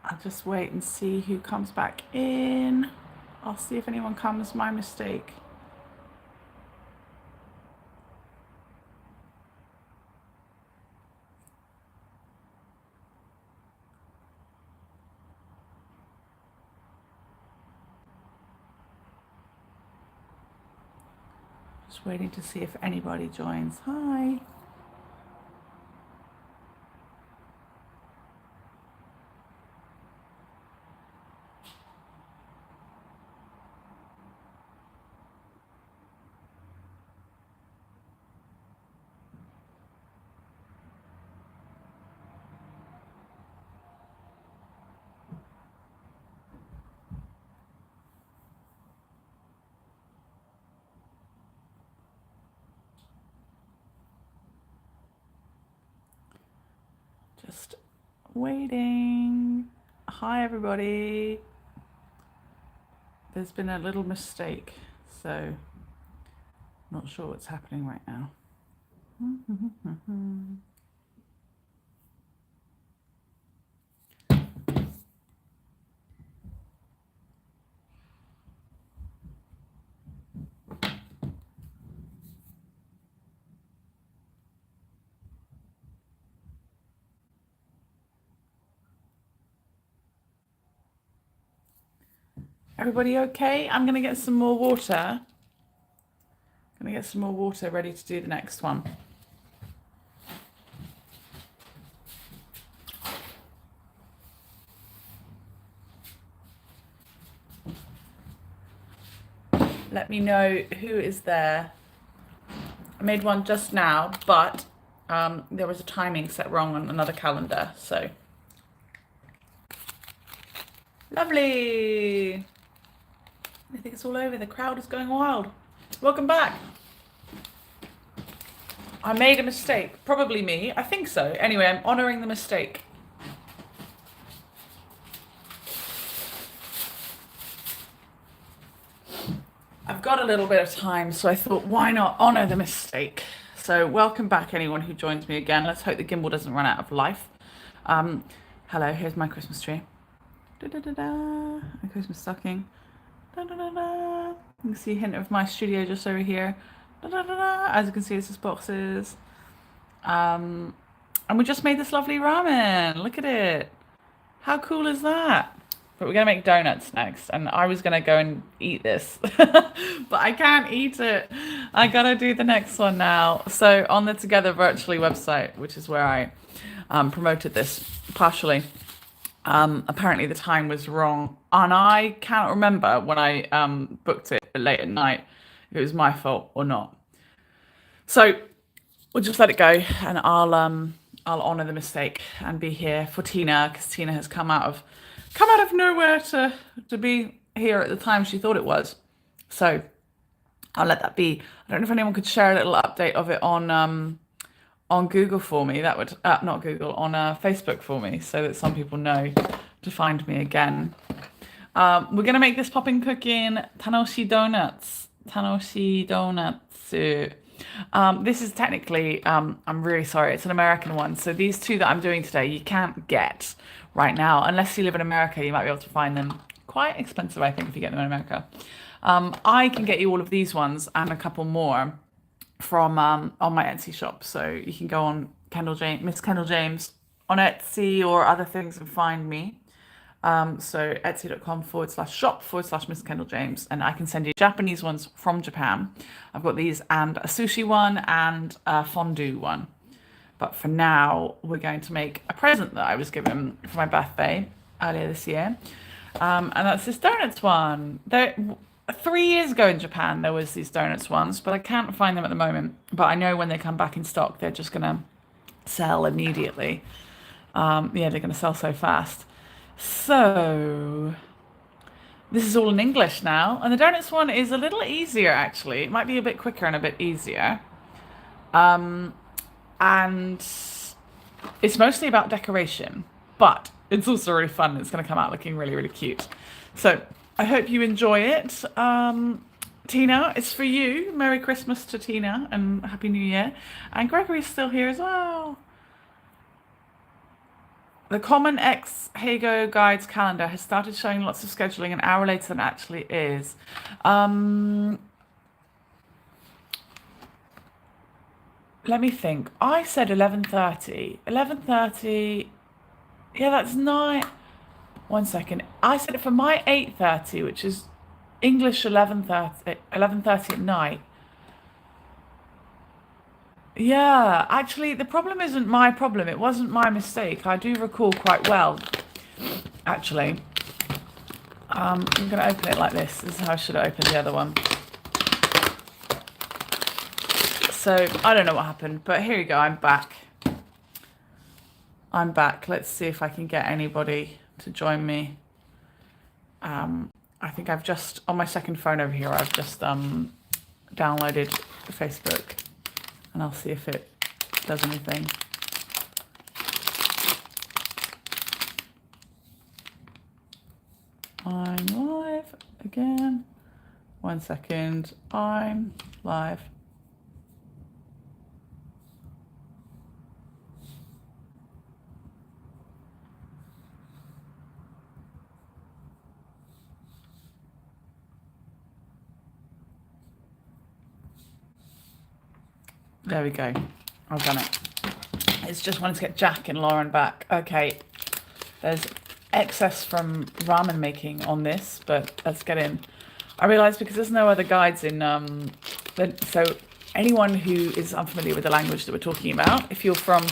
I'll just wait and see who comes back in. I'll see if anyone comes. My mistake. Just waiting to see if anybody joins. Hi. Just waiting. Hi, everybody. There's been a little mistake, so not sure what's happening right now. Everybody okay? I'm going to get some more water. Going to get some more water ready to do the next one. Let me know who is there. I made one just now, but there was a timing set wrong on another calendar, so. Lovely. I think it's all over. The crowd is going wild. Welcome back. I made a mistake. Probably me. I think so. Anyway, I'm honouring the mistake. I've got a little bit of time, so I thought, why not honour the mistake? So welcome back, anyone who joins me again. Let's hope the gimbal doesn't run out of life. Hello, here's my Christmas tree. Da-da-da-da. A Christmas stocking. Da-da-da-da. You can see a hint of my studio just over here. Da-da-da-da. As you can see, this is boxes. And we just made this lovely ramen. Look at it. How cool is that? But we're going to make donuts next. And I was going to go and eat this. But I can't eat it. I got to do the next one now. So on the Together Virtually website, which is where I promoted this partially, apparently the time was wrong. And I cannot remember when I booked it late at night if it was my fault or not. So we'll just let it go, and I'll honour the mistake and be here for Tina, because Tina has come out of nowhere to be here at the time she thought it was. So I'll let that be. I don't know if anyone could share a little update of it on Google for me. That would not Google, on Facebook for me, so that some people know to find me again. We're gonna make this Popin Cookin Tanoshi donuts. Tanoshi donuts. This is technically, I'm really sorry, it's an American one. So these two that I'm doing today, you can't get right now. Unless you live in America, you might be able to find them quite expensive, I think, if you get them in America. I can get you all of these ones and a couple more from on my Etsy shop. So you can go on MissKendalJames on Etsy or other things and find me. So etsy.com/shop/MissKendalJames, and I can send you Japanese ones from Japan. I've got these and a sushi one and a fondue one. But for now, we're going to make a present that I was given for my birthday earlier this year. And that's this donuts one. 3 years ago in Japan, there was these donuts ones, but I can't find them at the moment. But I know when they come back in stock, they're just going to sell immediately. Yeah, they're going to sell so fast. So this is all in English now, and the donuts one is a little easier, actually. It might be a bit quicker and a bit easier. And it's mostly about decoration, but it's also really fun. It's going to come out looking really, really cute. So I hope you enjoy it. Tina, it's for you. Merry Christmas to Tina and Happy New Year. And Gregory's still here as well. The Common X Hago Guides calendar has started showing lots of scheduling an hour later than it actually is. Let me think. I said 11:30. 11:30. Yeah, that's 9. One second. I said it for my 8:30, which is English 11:30. 11:30 at night. Yeah, actually, the problem isn't my problem. It wasn't my mistake. I do recall quite well, actually. I'm going to open it like this. This is how I should have opened the other one. So, I don't know what happened, but here you go. I'm back. I'm back. Let's see if I can get anybody to join me. I think I've just, on my second phone over here, I've just downloaded Facebook, and I'll see if it does anything. I'm live again. One second. I'm live. There we go. I've done it. It's just wanted to get Jack and Lauren back. Okay. There's excess from ramen making on this, but let's get in. I realised because there's no other guides in, so anyone who is unfamiliar with the language that we're talking about, if you're from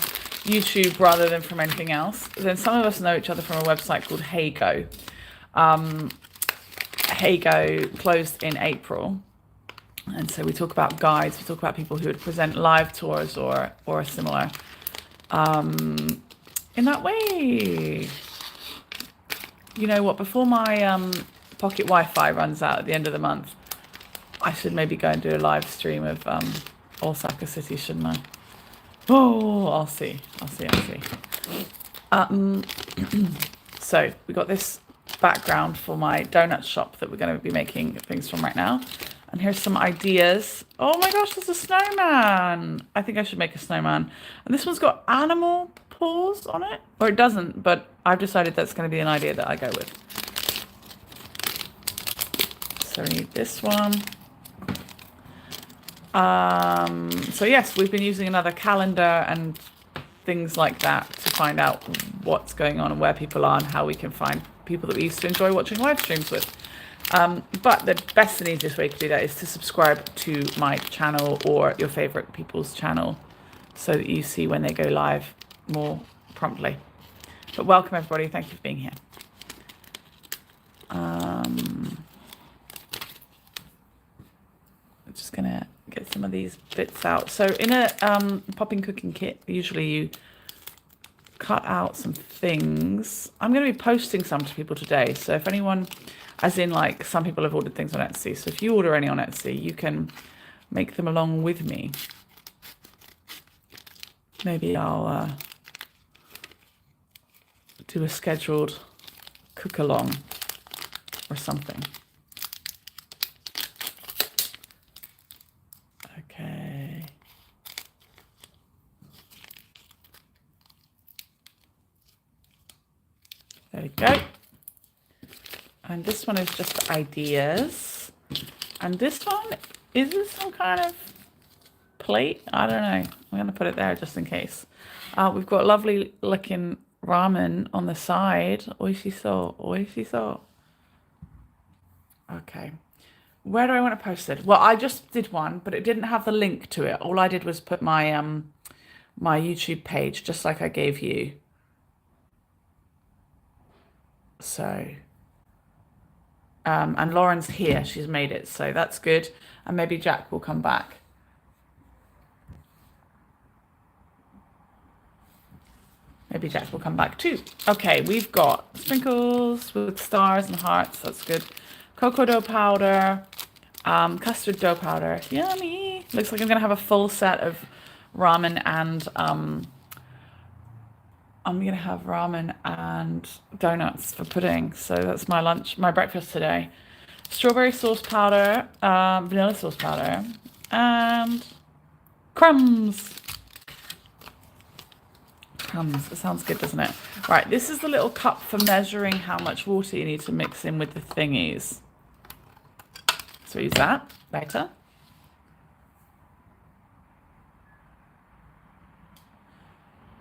YouTube rather than from anything else, then some of us know each other from a website called Hago. Hago closed in April. And so we talk about guides, we talk about people who would present live tours or similar in that way. You know what, before my pocket Wi-Fi runs out at the end of the month, I should maybe go and do a live stream of Osaka City, shouldn't I? Oh, I'll see. So we got this background for my donut shop that we're going to be making things from right now. And here's some ideas. Oh my gosh, there's a snowman. I think I should make a snowman. And this one's got animal paws on it. Or it doesn't, but I've decided that's going to be an idea that I go with. So we need this one. So yes, we've been using another calendar and things like that to find out what's going on and where people are and how we can find people that we used to enjoy watching live streams with. But the best and easiest way to do that is to subscribe to my channel or your favorite people's channel so that you see when they go live more promptly. But welcome everybody. Thank you for being here. I'm just going to get some of these bits out. So in a Popin Cookin kit, usually you cut out some things. I'm going to be posting some to people today. So if anyone, as in like some people have ordered things on Etsy. So if you order any on Etsy, you can make them along with me. Maybe I'll do a scheduled cook along or something. Okay. There we go. And this one is just ideas. And this one, is this some kind of plate? I don't know. I'm going to put it there just in case. We've got lovely looking ramen on the side. Oishiso, oishiso. Okay. Where do I want to post it? Well, I just did one, but it didn't have the link to it. All I did was put my my YouTube page, just like I gave you. So, and Lauren's here. She's made it, so that's good. And maybe Jack will come back. Maybe Jack will come back too. Okay, we've got sprinkles with stars and hearts. That's good. Cocoa dough powder, custard dough powder. Yummy. Looks like I'm going to have a full set of ramen and I'm going to have ramen and donuts for pudding. So that's my lunch, my breakfast today. Strawberry sauce powder, vanilla sauce powder, and crumbs. crumbs. It sounds good, doesn't it? Right, this is the little cup for measuring how much water you need to mix in with the thingies. So use that later.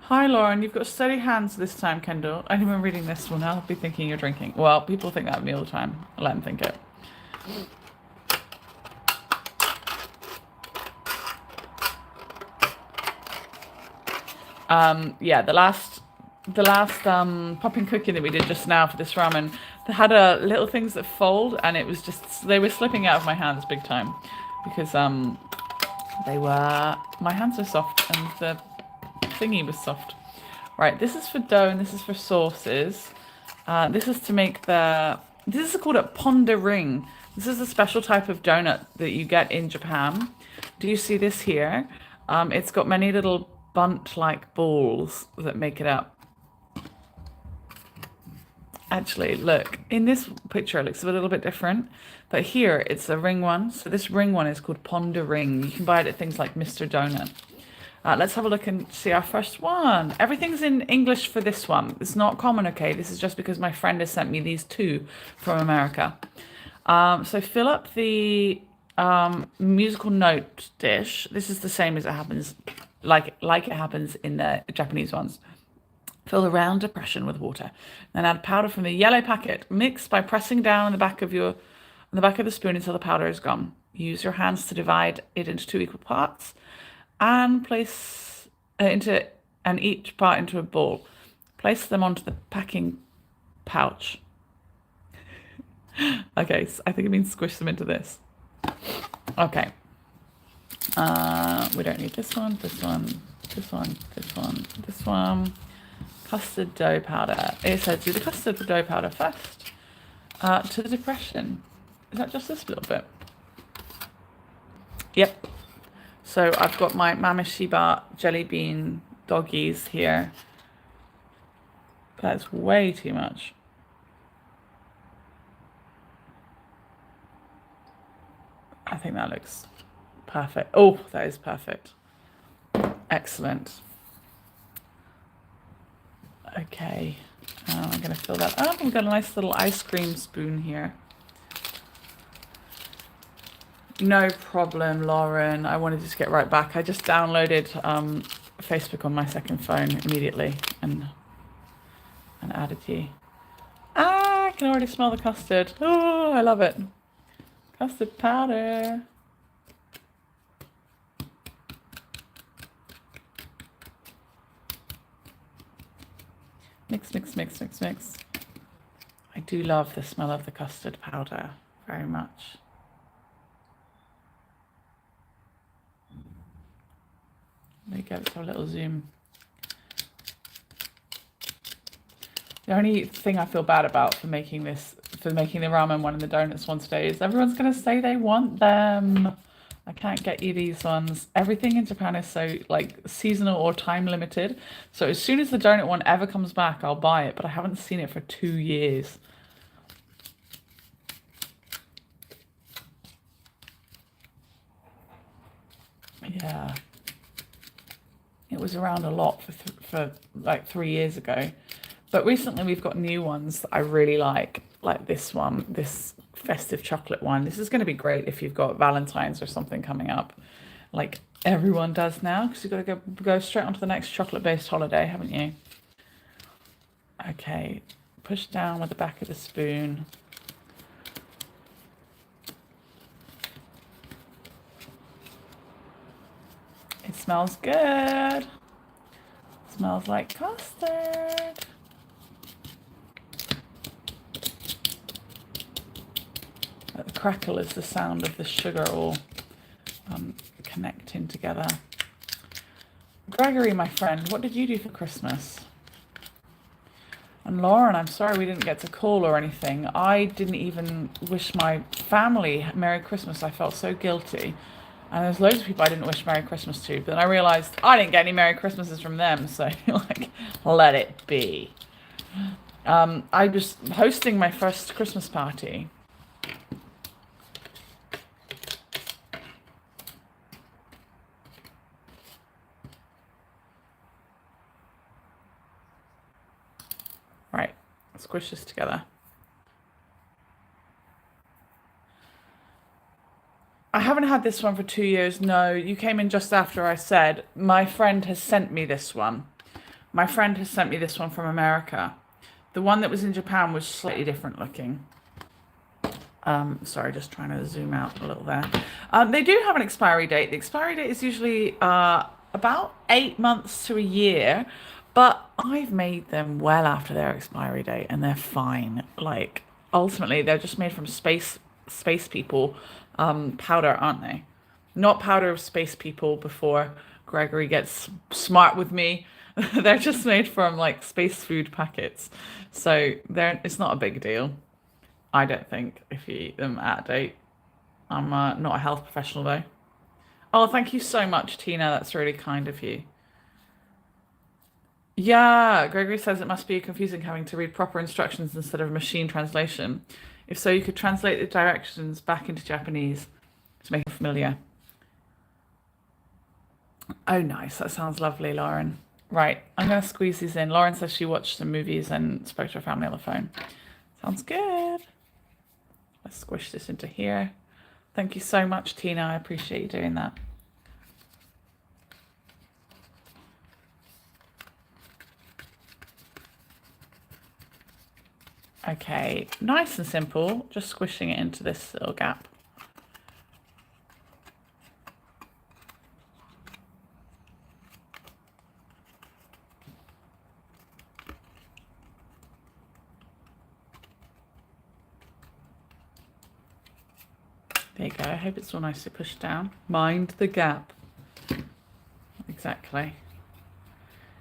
Hi, Lauren. You've got steady hands this time, Kendall. Anyone reading this will now be thinking you're drinking. Well, people think that of me all the time. I'll let them think it. Yeah, the last Popin Cookin that we did just now for this ramen, they had little things that fold, and it was just, they were slipping out of my hands big time because my hands were soft and the thingy was soft. Right, this is for dough and this is for sauces. This is to make this is called a ponder ring. This is a special type of donut that you get in Japan. Do you see this here? It's got many little bunt-like balls that make it up. Actually, look, in this picture it looks a little bit different, but here it's a ring one. So this ring one is called Ponder Ring. You can buy it at things like Mr. Donut. Let's have a look and see our first one. Everything's in English for this one. It's not common, okay? This is just because my friend has sent me these two from America. So fill up the musical note dish. This is the same as it happens, like it happens in the Japanese ones. Fill the round depression with water. Then add powder from the yellow packet. Mix by pressing down on the back of the spoon until the powder is gone. Use your hands to divide it into 2 equal parts and place each part into a ball. Place them onto the packing pouch. Okay, so I think it means squish them into this. Okay. We don't need this one, this one, this one, this one, this one. Custard dough powder. It says do the custard dough powder first. To the depression. Is that just this little bit? Yep. So I've got my Mama Shiba jelly bean doggies here. That's way too much. I think that looks perfect. Oh, that is perfect. Excellent. Okay, I'm going to fill that up. We've got a nice little ice cream spoon here. No problem, Lauren. I wanted to just get right back. I just downloaded Facebook on my second phone immediately and added you. I can already smell the custard. Oh, I love it. Custard powder. Mix, mix, mix, mix, mix. I do love the smell of the custard powder very much. There you go, let's have a little zoom. The only thing I feel bad about for making the ramen one and the donuts one today is everyone's going to say they want them. I can't get you these ones. Everything in Japan is so like seasonal or time limited. So as soon as the donut one ever comes back, I'll buy it. But I haven't seen it for 2 years. Yeah. It was around a lot for like 3 years ago. But recently we've got new ones that I really like this one, this festive chocolate one. This is going to be great if you've got Valentine's or something coming up, like everyone does now, because you've got to go straight onto the next chocolate-based holiday, haven't you? Okay, push down with the back of the spoon. It smells good. It smells like custard. The crackle is the sound of the sugar all connecting together. Gregory, my friend, what did you do for Christmas? And Lauren, I'm sorry we didn't get to call or anything. I didn't even wish my family Merry Christmas. I felt so guilty. And there's loads of people I didn't wish Merry Christmas to. But then I realised I didn't get any Merry Christmases from them. So, like, let it be. I was hosting my first Christmas party. squish this together. I haven't had this one for 2 years. No, you came in just after I said. My friend has sent me this one. My friend has sent me this one from America. The one that was in Japan was slightly different looking. Sorry, just trying to zoom out a little there. They do have an expiry date. The expiry date is usually about 8 months to a year, but I've made them well after their expiry date and they're fine. Like, ultimately, they're just made from space people powder, aren't they? Not powder of space people before Gregory gets smart with me. They're just made from like space food packets. So it's not a big deal. I don't think, if you eat them out of date. I'm not a health professional though. Oh, thank you so much, Tina. That's really kind of you. Yeah, Gregory says it must be confusing having to read proper instructions instead of machine translation. If so, you could translate the directions back into Japanese to make it familiar. Oh, nice. That sounds lovely, Lauren. Right, I'm going to squeeze these in. Lauren says she watched some movies and spoke to her family on the phone. Sounds good. Let's squish this into here. Thank you so much, Tina. I appreciate you doing that. Okay, nice and simple. Just squishing it into this little gap. There you go. I hope it's all nicely pushed down. Mind the gap. Exactly.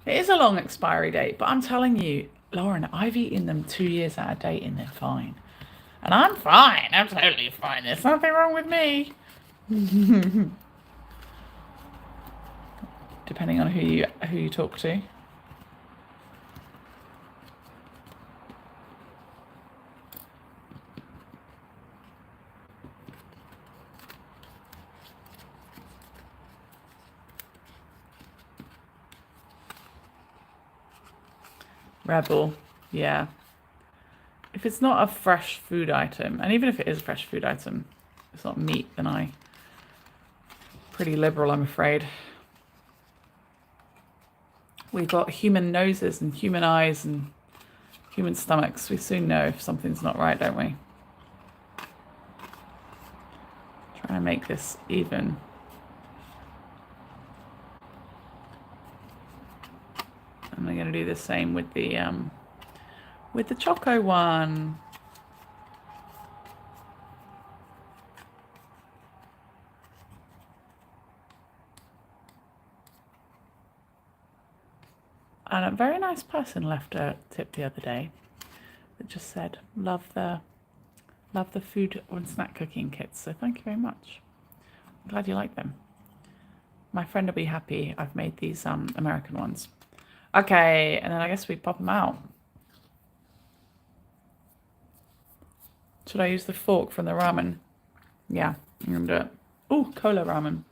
It is a long expiry date, but I'm telling you, Lauren, I've eaten them 2 years out of date and they're fine. And I'm fine. I'm totally fine. There's nothing wrong with me. Depending on who you talk to. Rebel, yeah. If it's not a fresh food item, and even if it is a fresh food item, it's not meat, then I'm pretty liberal, I'm afraid. We've got human noses and human eyes and human stomachs. We soon know if something's not right, don't we? Trying to make this even. And I'm going to do the same with the choco one. And a very nice person left a tip the other day that just said, love the food and snack cooking kits. So thank you very much. I'm glad you like them. My friend will be happy I've made these American ones. Okay, and then I guess we pop them out. Should I use the fork from the ramen? Yeah, I'm gonna do it. Oh, cola ramen.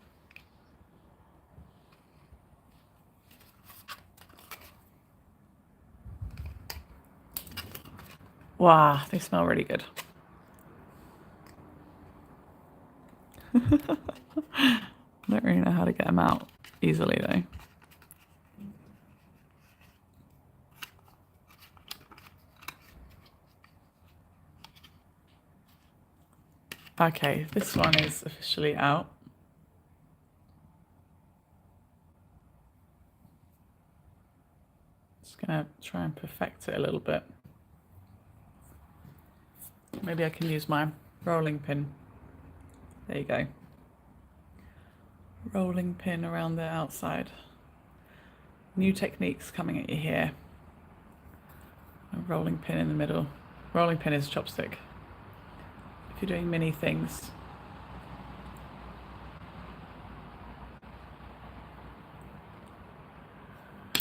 Wow, they smell really good. I don't really know how to get them out easily though. Okay, this one is officially out. Just gonna try and perfect it a little bit. Maybe I can use my rolling pin. There you go. Rolling pin around the outside. New techniques coming at you here. A rolling pin in the middle. Rolling pin is chopstick. If you're doing many things.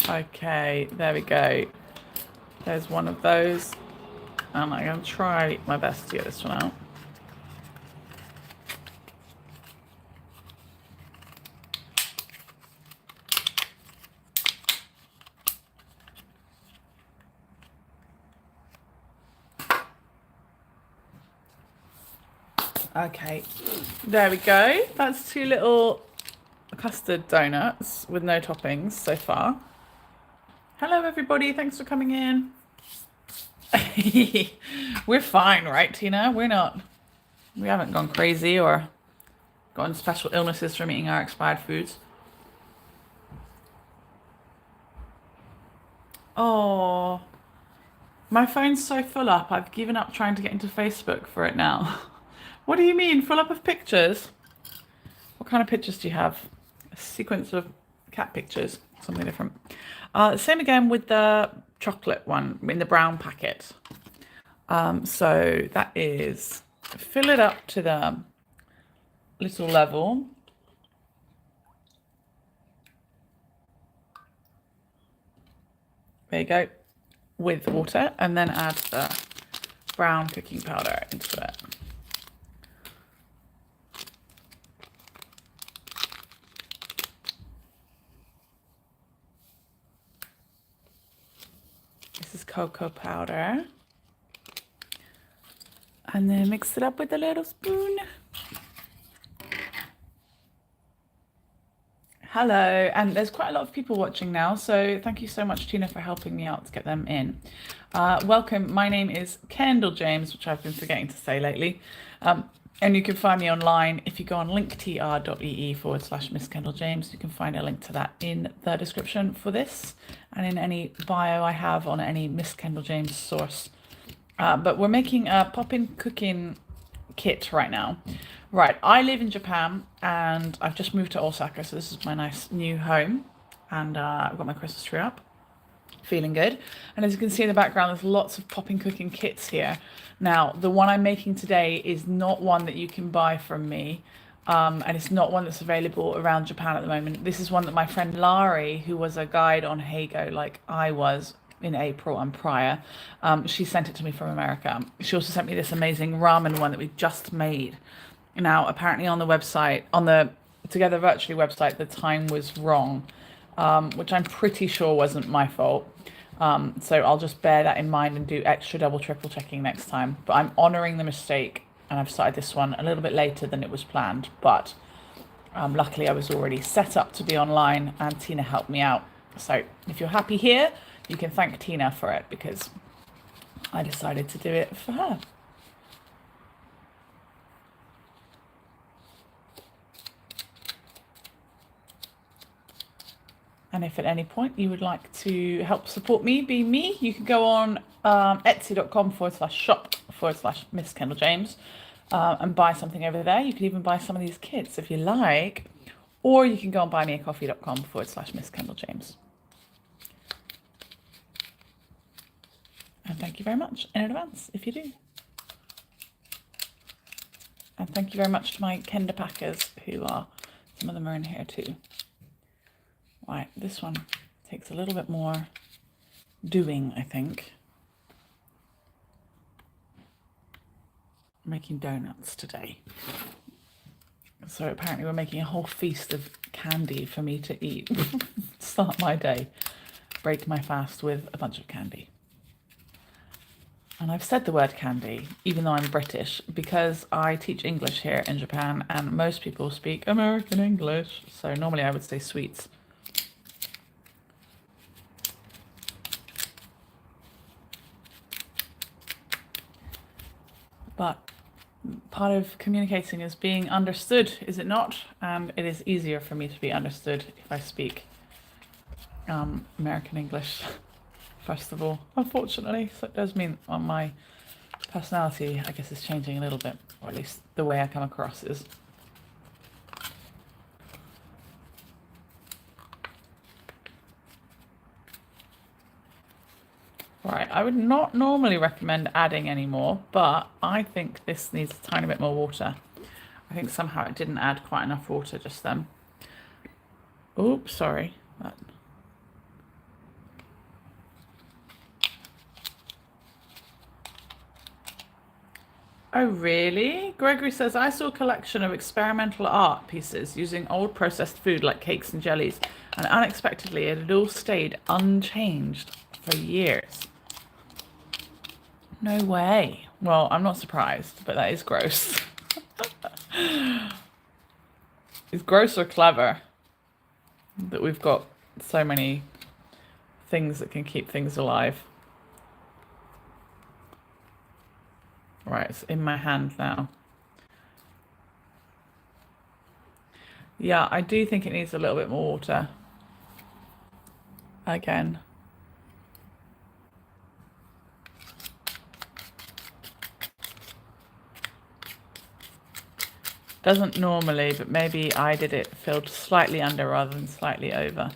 Okay, there we go. There's one of those. And I'm going to try my best to get this one out. Okay, there we go. That's 2 little custard donuts with no toppings so far. Hello, everybody. Thanks for coming in. We're fine, right, Tina? We haven't gone crazy or gotten special illnesses from eating our expired foods. Oh, my phone's so full up. I've given up trying to get into Facebook for it now. What do you mean, full up of pictures? What kind of pictures do you have? A sequence of cat pictures, something different. Same again with the chocolate one in the brown packet. So that is fill it up to the little level. There you go, with water, and then add the brown cooking powder into it. This is cocoa powder. And then mix it up with a little spoon. Hello, and there's quite a lot of people watching now, so thank you so much, Tina, for helping me out to get them in. Welcome, my name is MissKendalJames, which I've been forgetting to say lately. And you can find me online if you go on linktr.ee/MissKendalJames. You can find a link to that in the description for this and in any bio I have on any MissKendalJames source. But we're making a Popin Cookin kit right now. Right, I live in Japan and I've just moved to Osaka, so this is my nice new home. And I've got my Christmas tree up. Feeling good. And as you can see in the background, there's lots of Popin Cookin kits here. Now, the one I'm making today is not one that you can buy from me. And it's not one that's available around Japan at the moment. This is one that my friend Lari, who was a guide on Heigo like I was in April and prior, she sent it to me from America. She also sent me this amazing ramen one that we just made. Now, apparently on the website, on the Together Virtually website, the time was wrong, which I'm pretty sure wasn't my fault. So I'll just bear that in mind and do extra double, triple checking next time. But I'm honouring the mistake, and I've started this one a little bit later than it was planned. But luckily I was already set up to be online and Tina helped me out. So if you're happy here, you can thank Tina for it because I decided to do it for her. And if at any point you would like to help support me, be me, you can go on etsy.com/shop/MissKendalJames and buy something over there. You can even buy some of these kits if you like, or you can go on buymeacoffee.com/MissKendalJames. And thank you very much in advance if you do. And thank you very much to my Kenda packers who are, some of them are in here too. Right, this one takes a little bit more doing, I think. I'm making donuts today. So apparently we're making a whole feast of candy for me to eat. Start my day. Break my fast with a bunch of candy. And I've said the word candy, even though I'm British, because I teach English here in Japan and most people speak American English. So normally I would say sweets. But part of communicating is being understood, is it not? And it is easier for me to be understood if I speak American English, first of all, unfortunately. So it does mean my personality, I guess, is changing a little bit, or at least the way I come across is. Right, I would not normally recommend adding any more, but I think this needs a tiny bit more water. I think somehow it didn't add quite enough water just then. Oops, sorry. Oh, really? Gregory says, I saw a collection of experimental art pieces using old processed food like cakes and jellies, and unexpectedly it had all stayed unchanged for years. No way. Well, I'm not surprised, but that is gross. It's gross or clever that we've got so many things that can keep things alive. Right, it's in my hand now. Yeah, I do think it needs a little bit more water. Again. Doesn't normally, but maybe I did it filled slightly under rather than slightly over.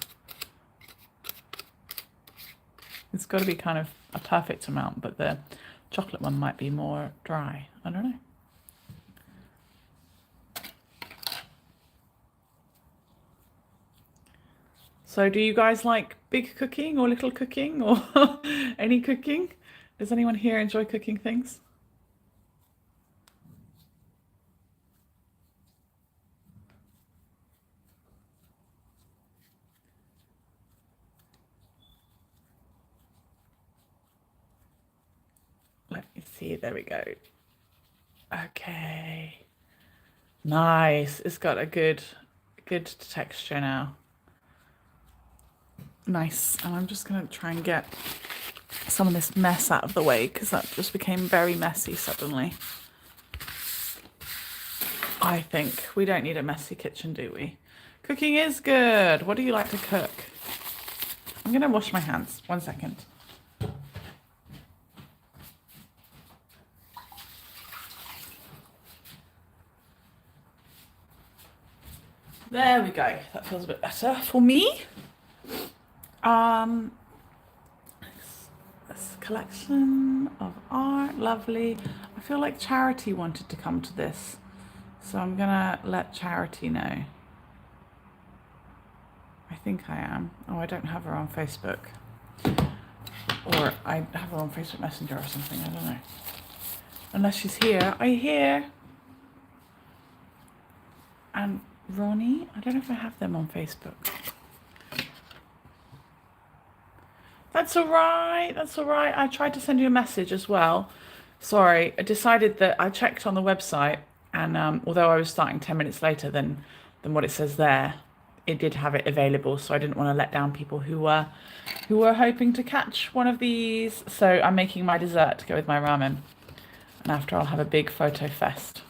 It's got to be kind of a perfect amount, but the chocolate one might be more dry. I don't know. So do you guys like big cooking or little cooking or any cooking? Does anyone here enjoy cooking things? Let me see. There we go. Okay. Nice. It's got a good texture now. Nice. And I'm just going to try and get some of this mess out of the way because that just became very messy suddenly. I think we don't need a messy kitchen, do we? Cooking is good. What do you like to cook? I'm going to wash my hands. 1 second. There we go. That feels a bit better for me. This collection of art, lovely. I feel like Charity wanted to come to this, so I'm gonna let Charity know. I think I am. Oh, I don't have her on Facebook, or I have her on Facebook Messenger or something. I don't know. Unless she's here. Are you here? And Ronnie, I don't know if I have them on Facebook. That's all right. That's all right. I tried to send you a message as well. Sorry, I decided that I checked on the website, and although I was starting 10 minutes later than what it says there, it did have it available. So I didn't want to let down people who were hoping to catch one of these. So I'm making my dessert to go with my ramen, and after I'll have a big photo fest.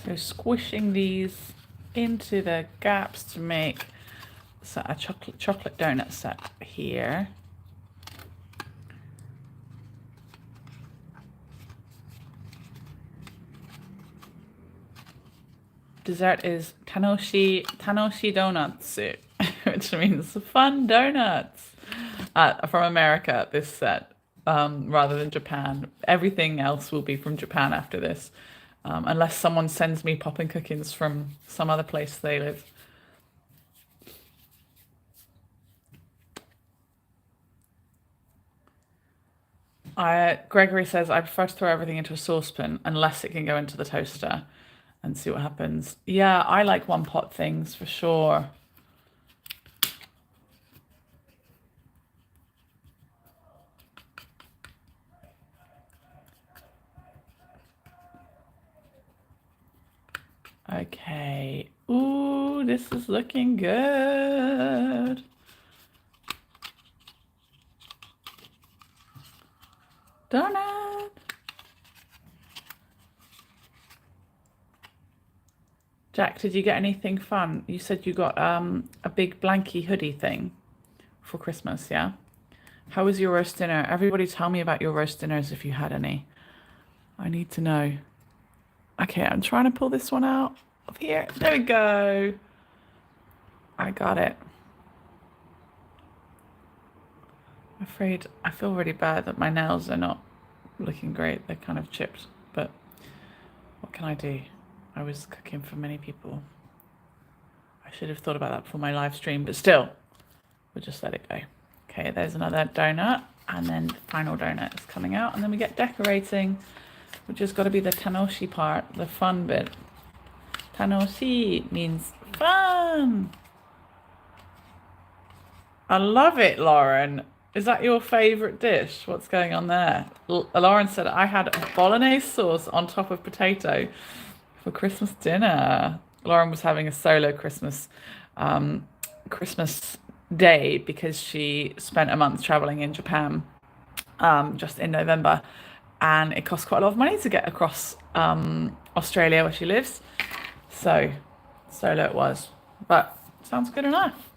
So squishing these into the gaps to make a chocolate donut set here. Dessert is Tanoshi donuts, which means fun donuts. From America, this set, rather than Japan. Everything else will be from Japan after this. Unless someone sends me Popin Cookins from some other place they live. Gregory says, I prefer to throw everything into a saucepan unless it can go into the toaster and see what happens. Yeah, I like one pot things for sure. Okay. Ooh, this is looking good. Donut. Jack, did you get anything fun? You said you got a big blankie hoodie thing for Christmas, yeah? How was your roast dinner? Everybody tell me about your roast dinners if you had any. I need to know. Okay, I'm trying to pull this one out of here. There we go. I got it. I'm afraid I feel really bad that my nails are not looking great. They're kind of chipped, but what can I do? I was cooking for many people. I should have thought about that before my live stream, but still, we'll just let it go. Okay, there's another donut, and then the final donut is coming out, and then we get decorating, which has got to be the tanoshi part, the fun bit. Tanoshi means Fun. I love it, Lauren. Is that your favorite dish? What's going on there? Lauren said, I had bolognese sauce on top of potato for Christmas dinner. Lauren was having a solo Christmas day because she spent a month traveling in Japan just in November, and it costs quite a lot of money to get across Australia where she lives. So solo it was, but sounds good enough.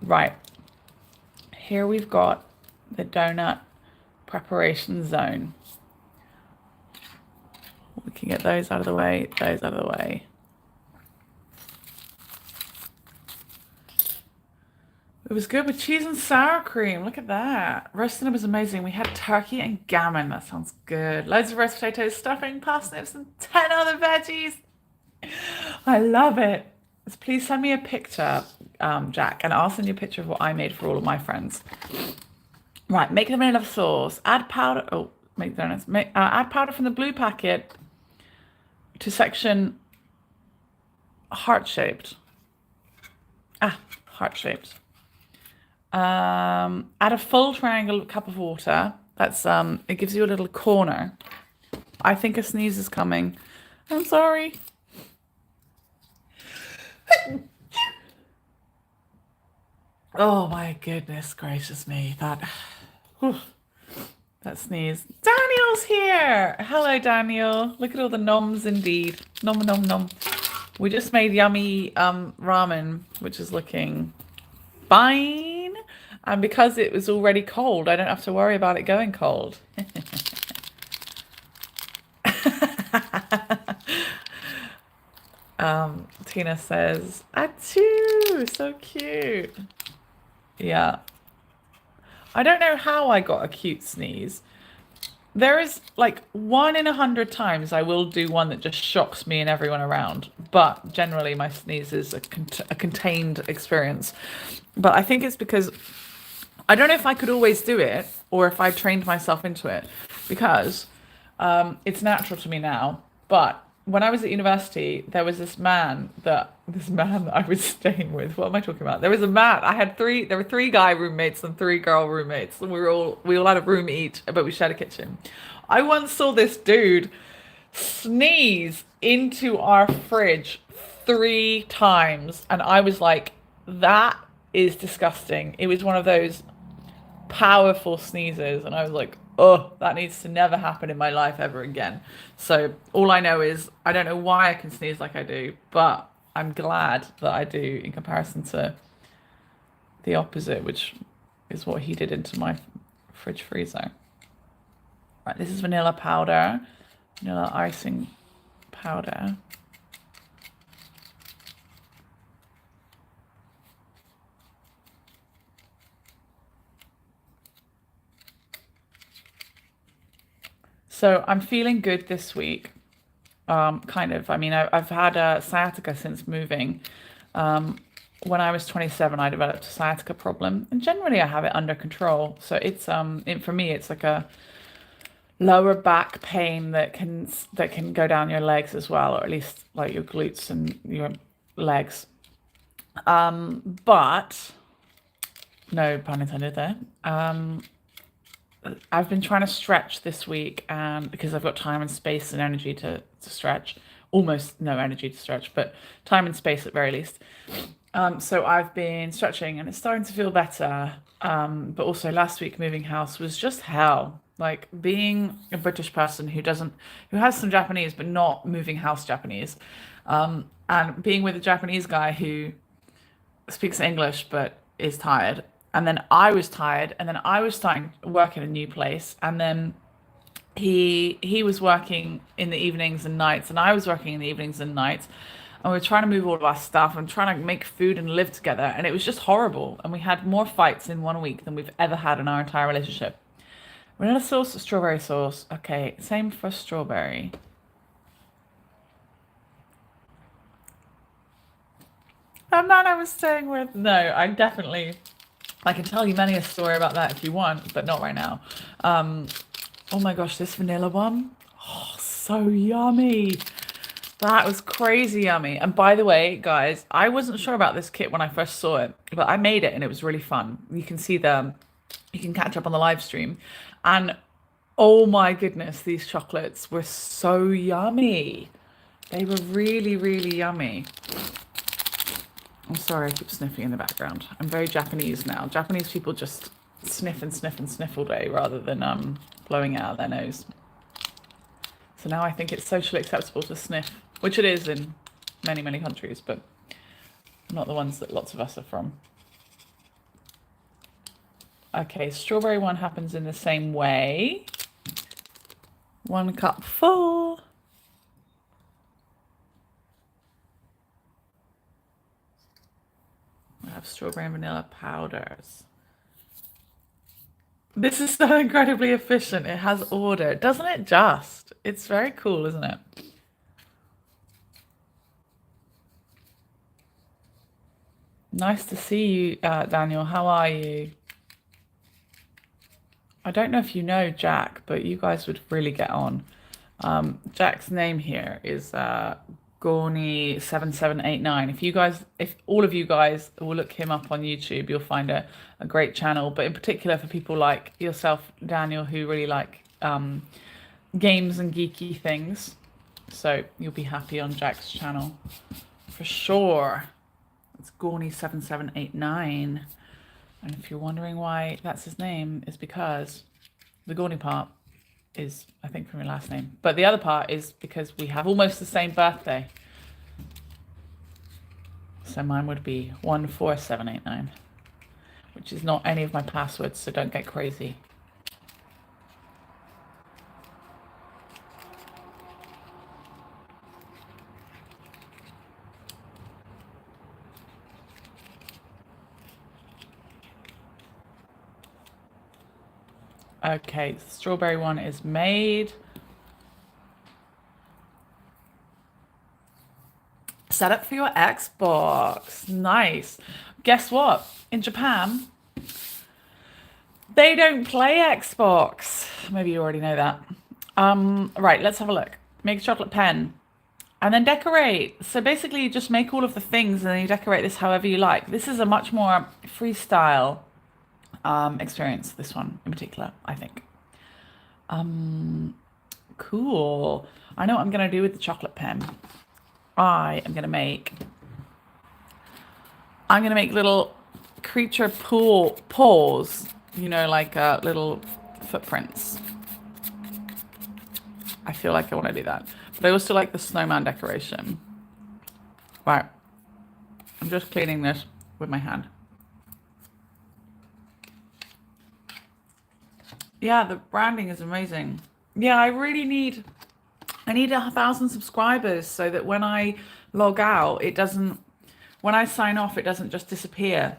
Right, here we've got the donut preparation zone. We can get those out of the way, those out of the way. It was good with cheese and sour cream. Look at that. Roast dinner was amazing. We had turkey and gammon. That sounds good. Loads of roast potatoes, stuffing, parsnips, and 10 other veggies. I love it. So please send me a picture, Jack, and I'll send you a picture of what I made for all of my friends. Right, make the vanilla sauce. Add powder. Oh, make donuts. Add powder from the blue packet to section heart-shaped. Heart-shaped. Add a full triangle cup of water. That's it gives you a little corner. I think a sneeze is coming. I'm sorry. Oh my goodness gracious me. That sneeze. Daniel's here. Hello, Daniel. Look at all the noms indeed. Nom nom nom. We just made yummy ramen, which is looking fine. And because it was already cold, I don't have to worry about it going cold. Tina says, achoo, so cute. Yeah. I don't know how I got a cute sneeze. There is like 1 in 100 times I will do one that just shocks me and everyone around. But generally my sneeze is a contained experience. But I think it's because I don't know if I could always do it or if I trained myself into it, because it's natural to me now. But when I was at university, there was this man that I was staying with. What am I talking about? There was a man. There were 3 guy roommates and 3 girl roommates. And we all had a room each, but we shared a kitchen. I once saw this dude sneeze into our fridge 3 times. And I was like, that is disgusting. It was one of those powerful sneezes. And I was like, oh, that needs to never happen in my life ever again. So all I know is I don't know why I can sneeze like I do, but I'm glad that I do in comparison to the opposite, which is what he did into my fridge freezer. Right, this is vanilla powder, vanilla icing powder. So I'm feeling good this week. Kind of. I mean, I've had sciatica since moving. When I was 27, I developed a sciatica problem, and generally I have it under control. So it's for me, it's like a lower back pain that can go down your legs as well, or at least like your glutes and your legs. But no pun intended there. I've been trying to stretch this week, and because I've got time and space and energy to stretch, almost no energy to stretch, but time and space at very least. So I've been stretching and it's starting to feel better. But also last week moving house was just hell. Like being a British person who has some Japanese, but not moving house Japanese. And being with a Japanese guy who speaks English, but is tired. And then I was tired, and then I was starting to work in a new place, and then he was working in the evenings and nights, and I was working in the evenings and nights, and we were trying to move all of our stuff and trying to make food and live together, and it was just horrible. And we had more fights in 1 week than we've ever had in our entire relationship. Vanilla sauce, strawberry sauce. Okay, same for strawberry. That man I was staying with. No, I can tell you many a story about that if you want, but not right now. Oh my gosh, this vanilla one. Oh, so yummy. That was crazy yummy. And by the way, guys, I wasn't sure about this kit when I first saw it, but I made it and it was really fun. You can see you can catch up on the live stream. And oh my goodness, these chocolates were so yummy. They were really, really yummy. I'm sorry, I keep sniffing in the background. I'm very Japanese now. Japanese people just sniff and sniff and sniff all day rather than blowing it out their nose. So now I think it's socially acceptable to sniff, which it is in many, many countries, but not the ones that lots of us are from. Okay, strawberry one happens in the same way. 1 cup full. I have strawberry and vanilla powders. This is so incredibly efficient. It has order, doesn't it just? It's very cool, isn't it? Nice to see you, Daniel. How are you? I don't know if you know Jack, but you guys would really get on. Jack's name here is Gorny7789. If all of you guys will look him up on YouTube, you'll find a great channel. But in particular for people like yourself, Daniel, who really like games and geeky things. So you'll be happy on Jack's channel for sure. It's Gorny7789. And if you're wondering why that's his name, it's because the Gorny part is, I think, from your last name. But the other part is because we have almost the same birthday. So mine would be 14789, which is not any of my passwords, so don't get crazy. Okay, the strawberry one is made. Set up for your Xbox. Nice. Guess what? In Japan, they don't play Xbox. Maybe you already know that. Right, let's have a look. Make a chocolate pen and then decorate. So basically you just make all of the things and then you decorate this however you like. This is a much more freestyle experience, this one in particular, I think. Cool. I know what I'm going to do with the chocolate pen. I'm going to make little creature paws, you know, like little footprints. I feel like I want to do that. But I also like the snowman decoration. Right. I'm just cleaning this with my hand. Yeah, the branding is amazing. Yeah, I need 1,000 subscribers so that when I log out, when I sign off, it doesn't just disappear.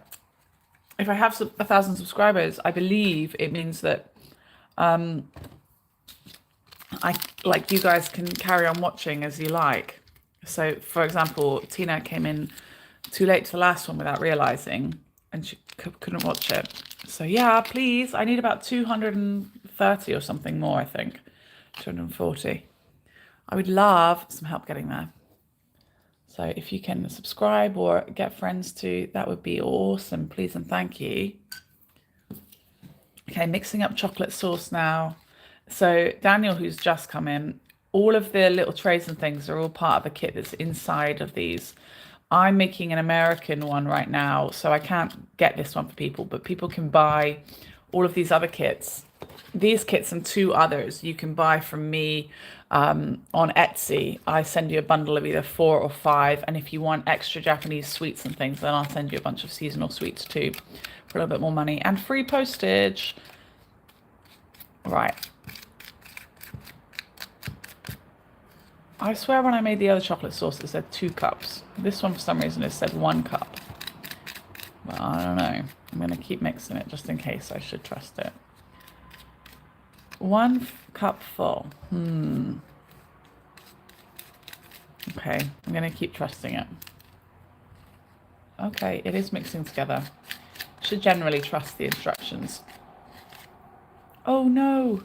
If I have 1,000 subscribers, I believe it means that you guys can carry on watching as you like. So, for example, Tina came in too late to the last one without realizing, and she couldn't watch it. So yeah, please, I need about 230 or something more, I think. 240. I would love some help getting there. So if you can subscribe or get friends to, that would be awesome. Please and thank you. Okay, mixing up chocolate sauce now. So Daniel, who's just come in, all of the little trays and things are all part of a kit that's inside of these. I'm making an American one right now, so I can't get this one for people, but people can buy all of these other kits. These kits and 2 others you can buy from me on Etsy. I send you a bundle of either 4 or 5, and if you want extra Japanese sweets and things, then I'll send you a bunch of seasonal sweets too for a little bit more money and free postage. Right. I swear when I made the other chocolate sauce it said 2 cups. This one for some reason it said 1 cup. But I don't know. I'm going to keep mixing it just in case. I should trust it. 1 cup full. Okay, I'm going to keep trusting it. Okay, it is mixing together. Should generally trust the instructions. Oh no!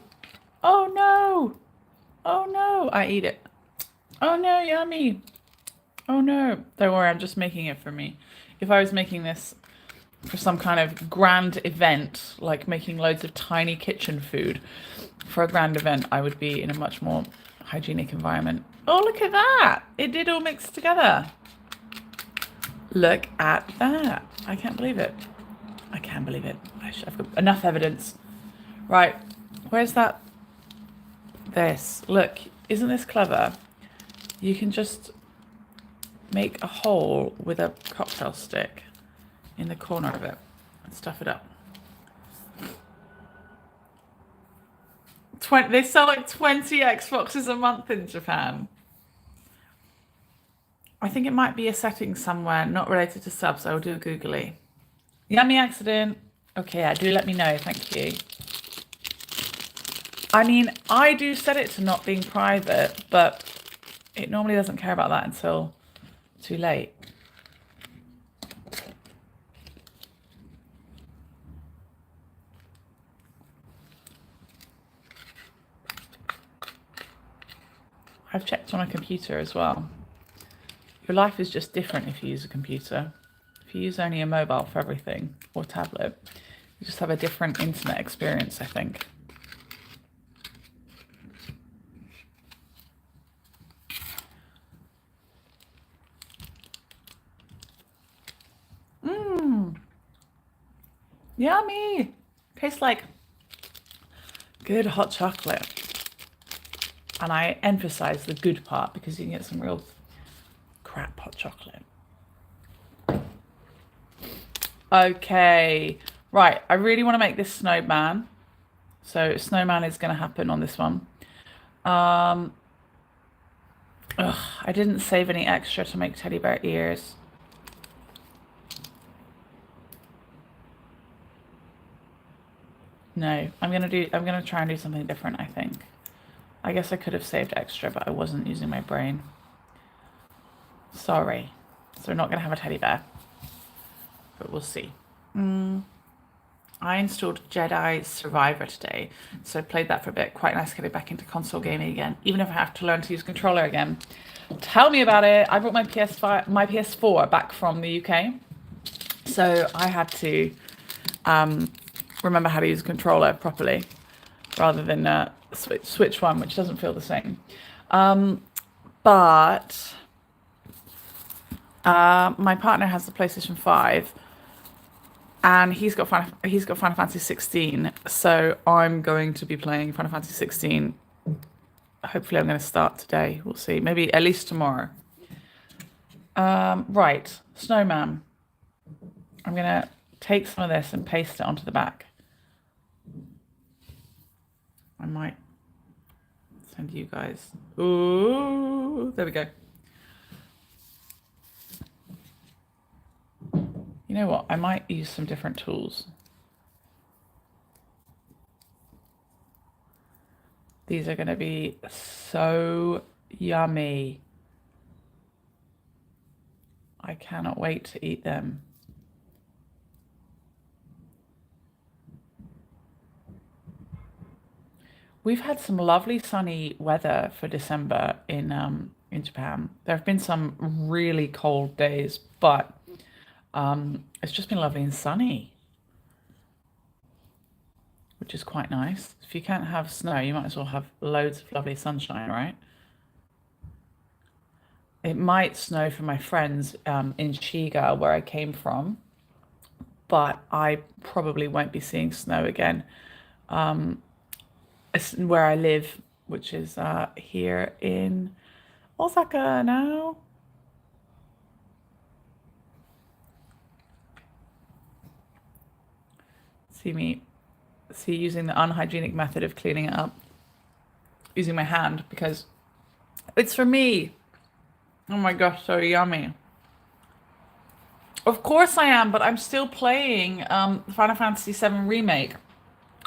Oh no! Oh no! I eat it. Oh no, yummy. Oh no. Don't worry, I'm just making it for me. If I was making this for some kind of grand event, like making loads of tiny kitchen food for a grand event, I would be in a much more hygienic environment. Oh, look at that. It did all mix together. Look at that. I can't believe it. I can't believe it. I've got enough evidence. Right. Where's that? This. Look. Isn't this clever? You can just make a hole with a cocktail stick in the corner of it and stuff it up. They sell like 20 Xboxes a month in Japan. I think it might be a setting somewhere not related to subs. I will do a googly. Yummy accident. Okay, yeah, do let me know. Thank you. I mean, I do set it to not being private, but it normally doesn't care about that until too late. I've checked on a computer as well. Your life is just different if you use a computer. If you use only a mobile for everything, or tablet, you just have a different internet experience, I think. Yummy! Tastes like good hot chocolate. And I emphasize the good part because you can get some real crap hot chocolate. Okay, right. I really want to make this snowman. So snowman is going to happen on this one. I didn't save any extra to make teddy bear ears. No, I'm gonna try and do something different, I think. I guess I could have saved extra, but I wasn't using my brain. Sorry. So we're not gonna have a teddy bear. But we'll see. I installed Jedi Survivor today, so I played that for a bit. Quite nice getting back into console gaming again, even if I have to learn to use a controller again. Tell me about it. I brought my PS4 back from the UK, so I had to remember how to use a controller properly, rather than Switch one, which doesn't feel the same. But my partner has the PlayStation 5. And he's got Final Fantasy 16, so I'm going to be playing Final Fantasy 16. Hopefully, I'm going to start today. We'll see. Maybe at least tomorrow. Right, snowman. I'm going to take some of this and paste it onto the back. I might send you guys. Ooh, there we go. You know what? I might use some different tools. These are going to be so yummy. I cannot wait to eat them. We've had some lovely sunny weather for December in Japan. There have been some really cold days, but it's just been lovely and sunny, which is quite nice. If you can't have snow, you might as well have loads of lovely sunshine, right? It might snow for my friends in Shiga, where I came from, but I probably won't be seeing snow again where I live, which is here in Osaka now. See using the unhygienic method of cleaning it up, using my hand because it's for me. Oh my gosh, so yummy. Of course I am, but I'm still playing Final Fantasy VII Remake,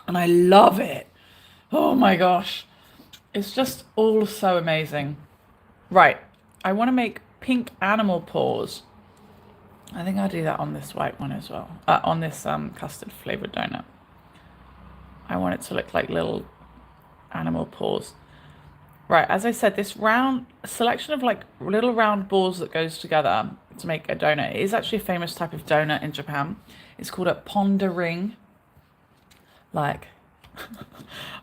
and I love it. Oh my gosh. It's just all so amazing. Right, I want to make pink animal paws. I think I'll do that on this white one as well. On this custard flavored donut. I want it to look like little animal paws. Right, as I said, this round selection of like little round balls that goes together to make a donut. It is actually a famous type of donut in Japan. It's called a pondering. Like,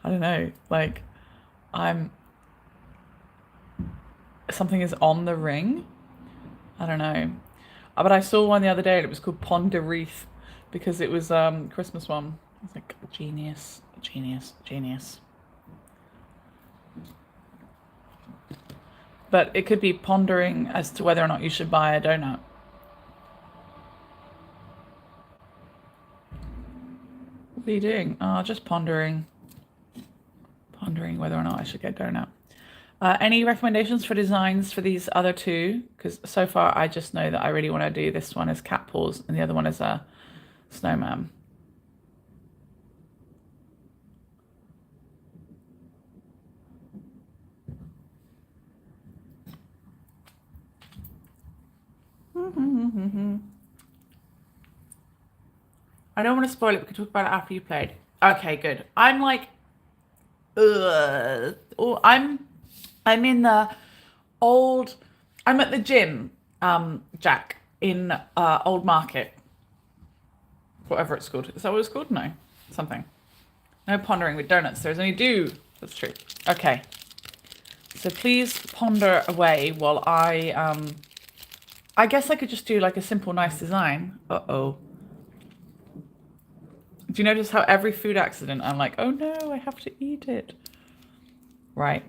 I don't know, like I'm something is on the ring. I don't know. But I saw one the other day and it was called Ponder Wreath because it was Christmas one. I was like, genius, genius, genius. But it could be pondering as to whether or not you should buy a donut. What are you doing? Oh, just pondering. Pondering whether or not I should get a donut. Any recommendations for designs for these other two? Because so far I just know that I really want to do this one as cat paws and the other one as a snowman. I don't want to spoil it. We can talk about it after you played. Okay, good. I'm like, oh, I'm in the old. I'm at the gym, Jack, in Old Market, whatever it's called. Is that what it's called? No, something. No pondering with donuts. There's only do. That's true. Okay. So please ponder away while I guess I could just do like a simple, nice design. Uh-oh. Do you notice how every food accident I'm like, oh no, I have to eat it. Right.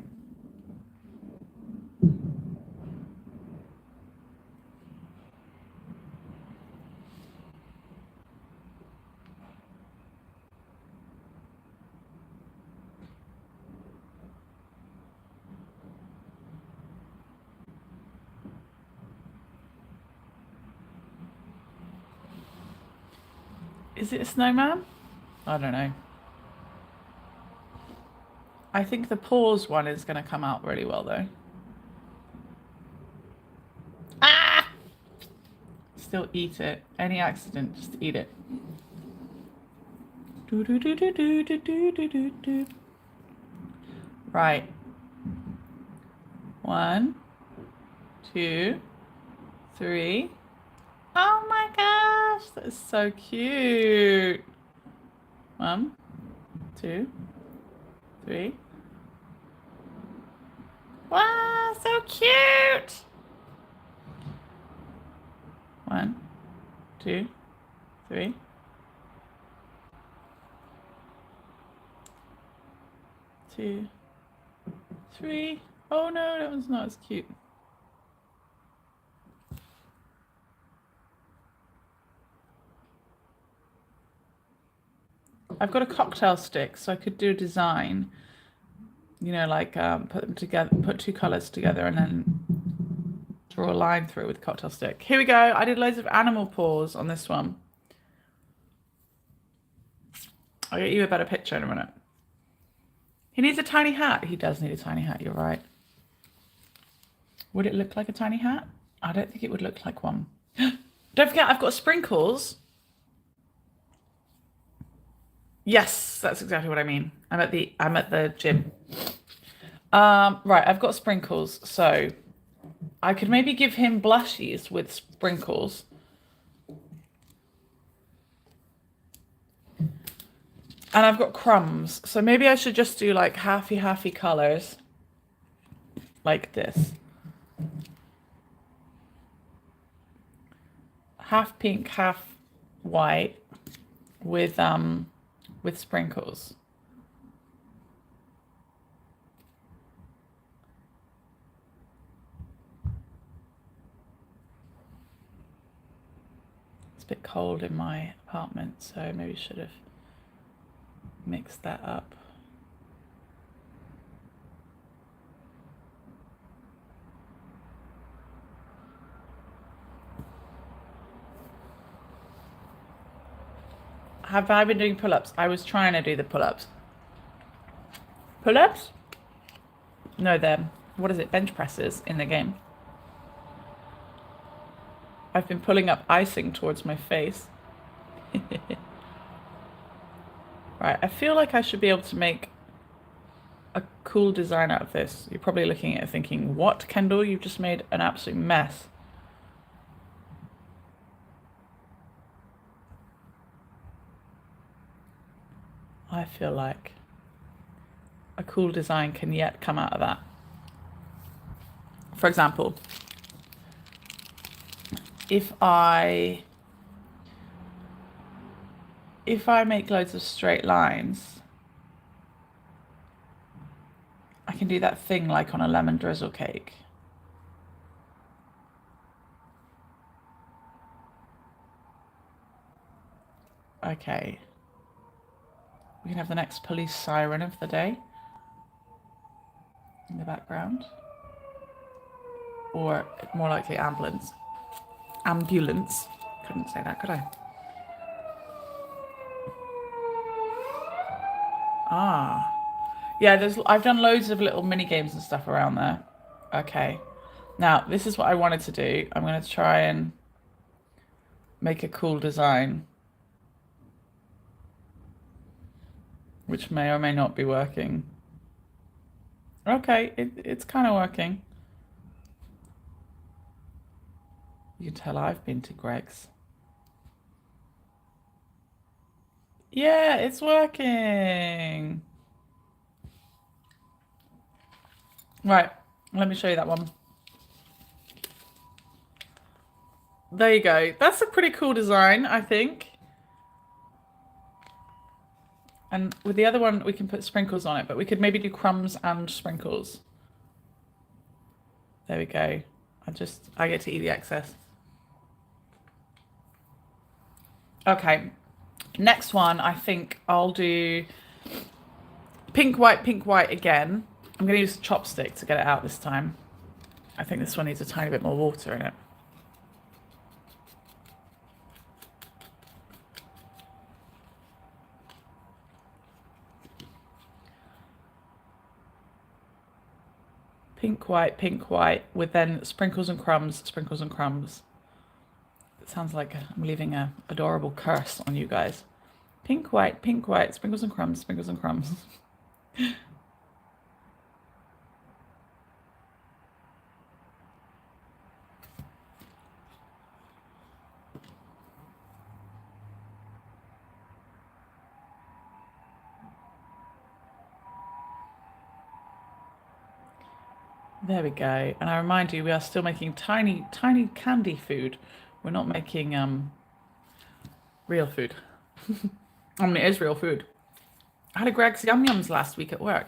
Is it a snowman? I don't know. I think the paws one is going to come out really well though. Ah! Still eat it. Any accident, just eat it. Do do do do do do do do do do. Right. 1, 2, 3. Oh my gosh, that is so cute. 1, 2, 3. Wow, so cute. 1, 2, 3. Two, 3. Oh no, that one's not as cute. I've got a cocktail stick, so I could do a design. You know, like put them together, put two colors together, and then draw a line through it with a cocktail stick. Here we go. I did loads of animal paws on this one. I'll get you a better picture in a minute. He needs a tiny hat. He does need a tiny hat, you're right. Would it look like a tiny hat? I don't think it would look like one. Don't forget, I've got sprinkles. Yes, that's exactly what I mean. I'm at the gym. Right, I've got sprinkles, so I could maybe give him blushies with sprinkles. And I've got crumbs, so maybe I should just do like halfy colors, like this. Half pink, half white, with sprinkles. It's a bit cold in my apartment, so maybe I should have mixed that up. Have I been doing pull-ups? I was trying to do the pull-ups. Pull-ups? No, they're, what is it, bench presses in the game. I've been pulling up icing towards my face. Right, I feel like I should be able to make a cool design out of this. You're probably looking at it thinking, what, Kendall? You've just made an absolute mess. I feel like a cool design can yet come out of that. For example, if I make loads of straight lines, I can do that thing like on a lemon drizzle cake. Okay. We can have the next police siren of the day in the background. Or more likely ambulance. Ambulance. Couldn't say that, could I? Ah. Yeah, I've done loads of little mini games and stuff around there. Okay. Now, this is what I wanted to do. I'm going to try and make a cool design, which may or may not be working. Okay, it's kind of working. You can tell I've been to Greg's. Yeah, it's working. Right, let me show you that one. There you go. That's a pretty cool design, I think. And with the other one, we can put sprinkles on it, but we could maybe do crumbs and sprinkles. There we go. I get to eat the excess. Okay. Next one, I think I'll do pink, white again. I'm going to use a chopstick to get it out this time. I think this one needs a tiny bit more water in it. Pink, white, with then sprinkles and crumbs, sprinkles and crumbs. It sounds like I'm leaving an adorable curse on you guys. Pink, white, sprinkles and crumbs, sprinkles and crumbs. There we go. And I remind you, we are still making tiny, tiny candy food. We're not making real food. I mean, it is real food. I had a Greg's Yum Yums last week at work.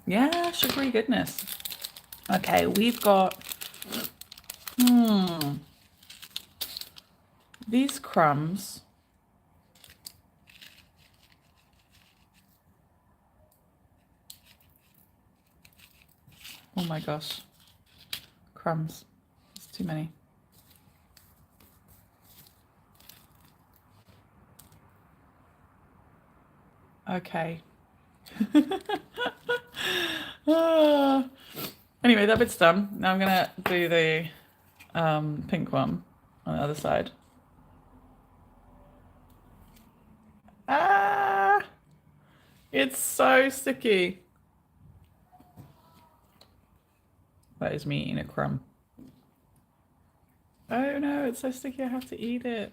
Yeah, sugary goodness. Okay, we've got these crumbs. Oh my gosh. Crumbs. It's too many. Okay. Anyway, that bit's done. Now I'm gonna do the pink one on the other side. Ah! It's so sticky. That is me eating a crumb. Oh no, it's so sticky I have to eat it.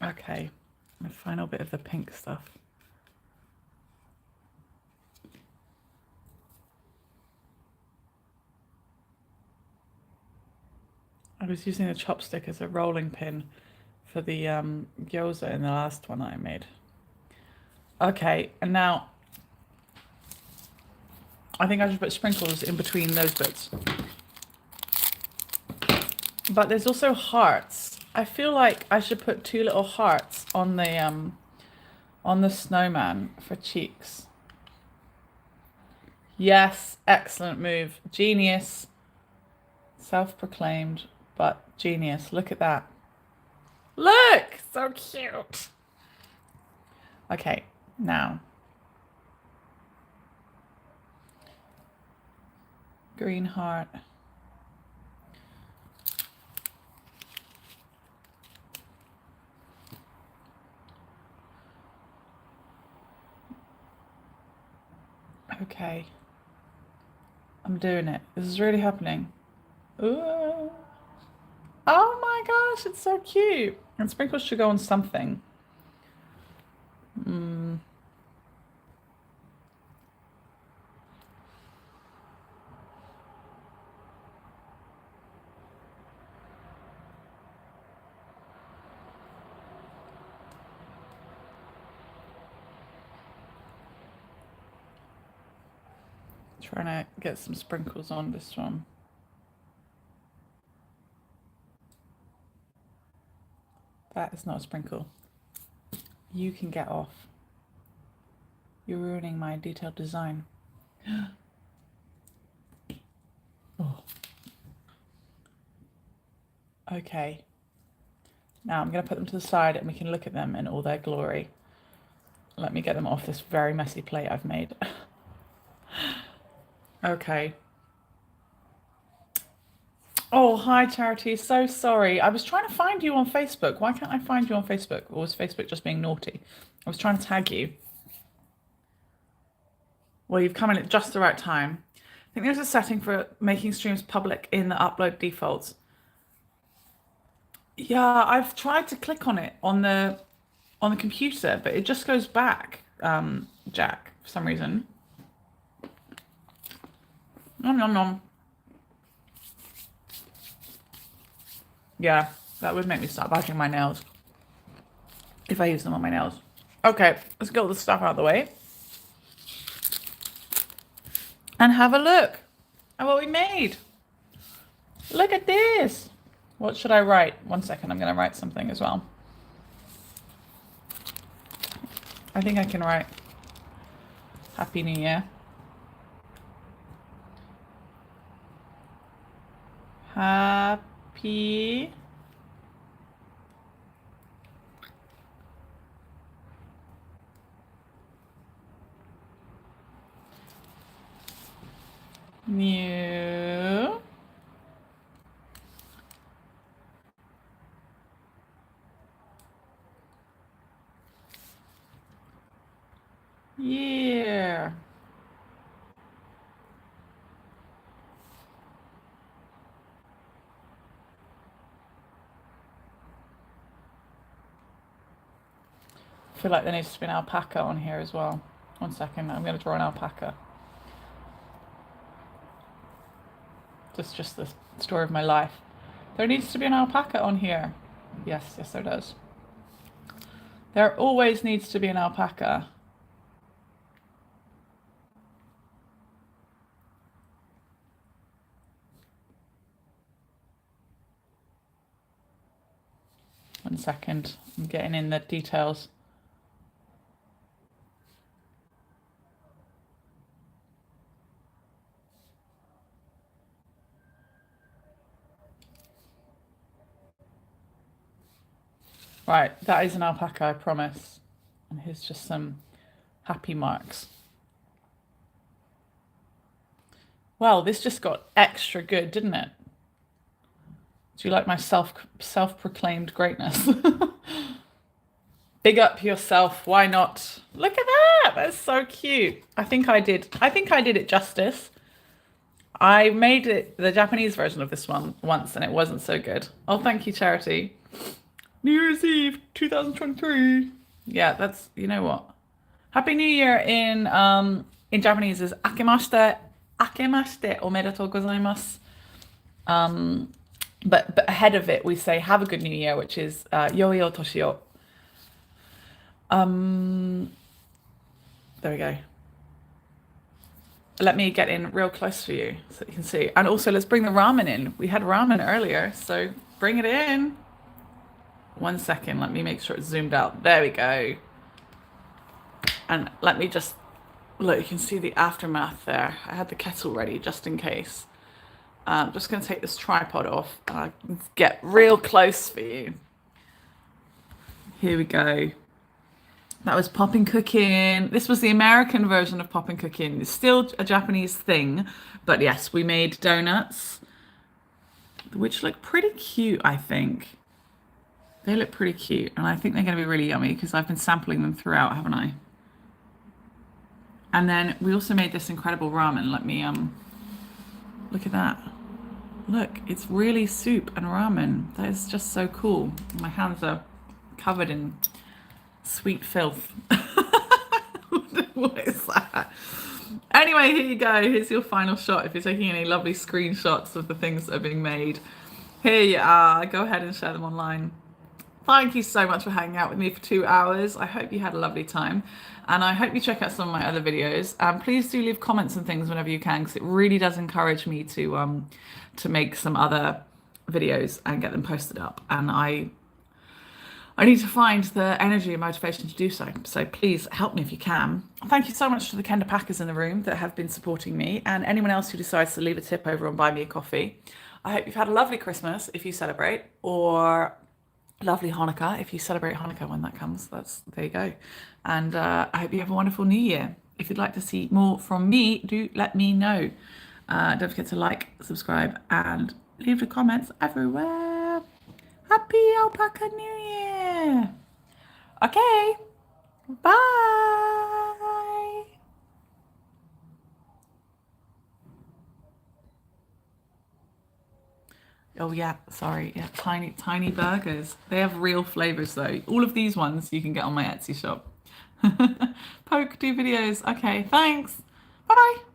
Okay, the final bit of the pink stuff. I was using the chopstick as a rolling pin for the gyoza in the last one that I made. Okay, and now I think I should put sprinkles in between those bits. But there's also hearts. I feel like I should put 2 little hearts on the snowman for cheeks. Yes, excellent move. Genius. Self-proclaimed, but genius. Look at that. Look! So cute. Okay, now. Green heart. Okay. I'm doing it. This is really happening. Ooh. Oh my gosh, it's so cute. And sprinkles should go on something. Mm. Trying to get some sprinkles on this one. That is not a sprinkle. You can get off. You're ruining my detailed design. Oh. Okay. Now I'm going to put them to the side and we can look at them in all their glory. Let me get them off this very messy plate I've made. Okay. Oh, hi Charity. So sorry. I was trying to find you on Facebook. Why can't I find you on Facebook? Or was Facebook just being naughty? I was trying to tag you. Well, you've come in at just the right time. I think there's a setting for making streams public in the upload defaults. Yeah, I've tried to click on it on the computer, but it just goes back, Jack, for some reason. Nom nom nom. Yeah, that would make me start biting my nails if I use them on my nails. Okay, let's get all the stuff out of the way and have a look at what we made. Look at this. What should I write? 1 second, I'm going to write something as well. I think I can write Happy New Year. Happy New Year. I feel like there needs to be an alpaca on here as well. 1 second, I'm going to draw an alpaca. That's just the story of my life. There needs to be an alpaca on here. Yes, yes there does. There always needs to be an alpaca. One second, I'm getting in the details. Right, that is an alpaca, I promise. And here's just some happy marks. Well, this just got extra good, didn't it? Do you like my self-proclaimed greatness? Big up yourself, why not? Look at that, that's so cute. I think I did it justice. I made it the Japanese version of this one once and it wasn't so good. Oh, thank you, Charity. New Year's Eve 2023. Yeah, that's, you know what? Happy New Year in Japanese is akemashite omedetou gozaimasu. But ahead of it we say have a good new year, which is yoi o toshi o. There we go. Let me get in real close for you so you can see. And also let's bring the ramen in. We had ramen earlier, so bring it in. 1 second, let me make sure it's zoomed out. There we go. And let me just, look, you can see the aftermath there. I had the kettle ready just in case. I'm just going to take this tripod off and I can get real close for you. Here we go. That was Popin Cookin. This was the American version of Popin Cookin. It's still a Japanese thing, but yes, we made donuts, which look pretty cute, I think. They look pretty cute, and I think they're going to be really yummy because I've been sampling them throughout, haven't I? And then we also made this incredible ramen. Let me look at that. Look, it's really soup and ramen. That is just so cool. My hands are covered in sweet filth. What is that? Anyway, here you go. Here's your final shot. If you're taking any lovely screenshots of the things that are being made, here you are. Go ahead and share them online. Thank you so much for hanging out with me for 2 hours. I hope you had a lovely time. And I hope you check out some of my other videos. Please do leave comments and things whenever you can, because it really does encourage me to make some other videos and get them posted up. And I need to find the energy and motivation to do so. So please help me if you can. Thank you so much to the Kenda Packers in the room that have been supporting me, and anyone else who decides to leave a tip over and buy me a coffee. I hope you've had a lovely Christmas if you celebrate, or lovely Hanukkah if you celebrate Hanukkah when that comes. There you go. And I hope you have a wonderful New Year. If you'd like to see more from me, do let me know. Don't forget to like, subscribe, and leave the comments everywhere. Happy Alpaca New Year. Okay. Bye. Oh yeah, sorry. Yeah, tiny burgers. They have real flavors though. All of these ones you can get on my Etsy shop. Poke, do videos. Okay, thanks. Bye bye.